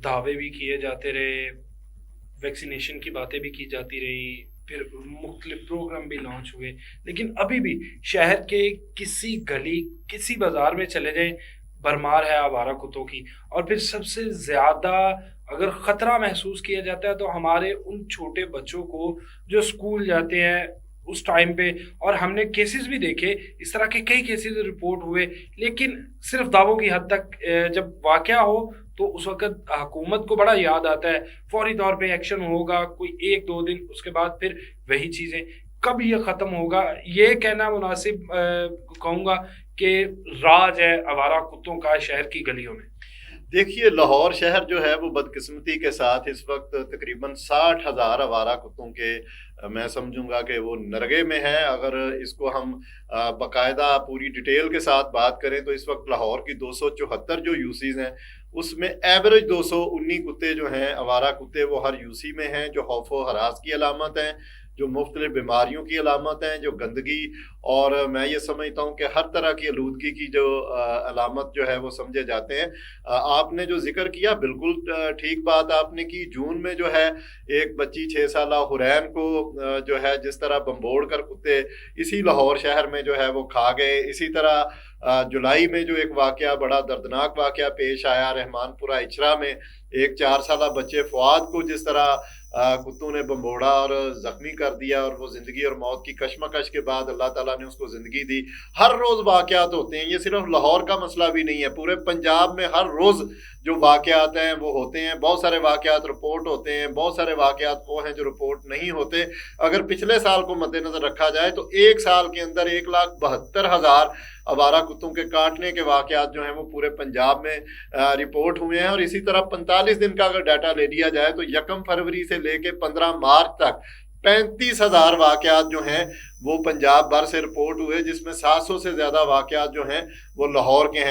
دعوے بھی کیے جاتے رہے، ویکسینیشن کی باتیں بھی کی جاتی رہی، پھر مختلف پروگرام بھی لانچ ہوئے، لیکن ابھی بھی شہر کے کسی گلی کسی بازار میں چلے جائیں، بھرمار ہے آوارہ کتوں کی۔ اور پھر سب سے زیادہ اگر خطرہ محسوس کیا جاتا ہے تو ہمارے ان چھوٹے بچوں کو جو اسکول جاتے ہیں اس ٹائم پہ، اور ہم نے کیسز بھی دیکھے، اس طرح کے کئی کیسز رپورٹ ہوئے، لیکن صرف دعووں کی حد تک۔ جب واقعہ ہو تو اس وقت حکومت کو بڑا یاد آتا ہے، فوری طور پہ ایکشن ہوگا، کوئی ایک دو دن اس کے بعد پھر وہی چیزیں۔ کب یہ ختم ہوگا یہ کہنا مناسب کہوں گا کہ راج ہے آوارہ کتوں کا شہر کی گلیوں میں۔ دیکھیے لاہور شہر جو ہے وہ بدقسمتی کے ساتھ اس وقت تقریباً 60,000 آوارہ کتوں کے میں سمجھوں گا کہ وہ نرگے میں ہے۔ اگر اس کو ہم باقاعدہ پوری ڈیٹیل کے ساتھ بات کریں تو اس وقت لاہور کی 274 جو یوسیز ہیں اس میں ایوریج 219 کتے جو ہیں آوارہ کتے وہ ہر یوسی میں ہیں، جو خوف و ہراس کی علامت ہیں، جو مختلف بیماریوں کی علامت ہیں، جو گندگی اور میں یہ سمجھتا ہوں کہ ہر طرح کی آلودگی کی جو علامت جو ہے وہ سمجھے جاتے ہیں۔ آپ نے جو ذکر کیا بالکل ٹھیک بات آپ نے کی۔ جون میں جو ہے ایک بچی 6 سالہ حرین کو جو ہے جس طرح بمبوڑ کر کتے اسی لاہور شہر میں جو ہے وہ کھا گئے۔ اسی طرح جولائی میں جو ایک واقعہ بڑا دردناک واقعہ پیش آیا رحمان پورہ اچرا میں، ایک 4 سالہ بچے فؤاد کو جس طرح کتوں نے بمبوڑا اور زخمی کر دیا، اور وہ زندگی اور موت کی کشمکش کے بعد اللہ تعالیٰ نے اس کو زندگی دی۔ ہر روز واقعات ہوتے ہیں، یہ صرف لاہور کا مسئلہ بھی نہیں ہے، پورے پنجاب میں ہر روز جو واقعات ہیں وہ ہوتے ہیں۔ بہت سارے واقعات رپورٹ ہوتے ہیں، بہت سارے واقعات وہ ہیں جو رپورٹ نہیں ہوتے۔ اگر پچھلے سال کو مد نظر رکھا جائے تو ایک سال کے اندر 1,72,000 آوارہ کتوں کے کاٹنے کے واقعات جو ہیں وہ پورے پنجاب میں رپورٹ ہوئے ہیں۔ اور اسی طرح 45 دن کا اگر ڈیٹا لے لیا جائے تو 1 فروری سے لے کے 15 مارچ تک 35,000 واقعات جو ہیں وہ پنجاب بھر سے رپورٹ ہوئے، جس میں 700 سے زیادہ واقعات جو ہیں وہ لاہور کے ہیں۔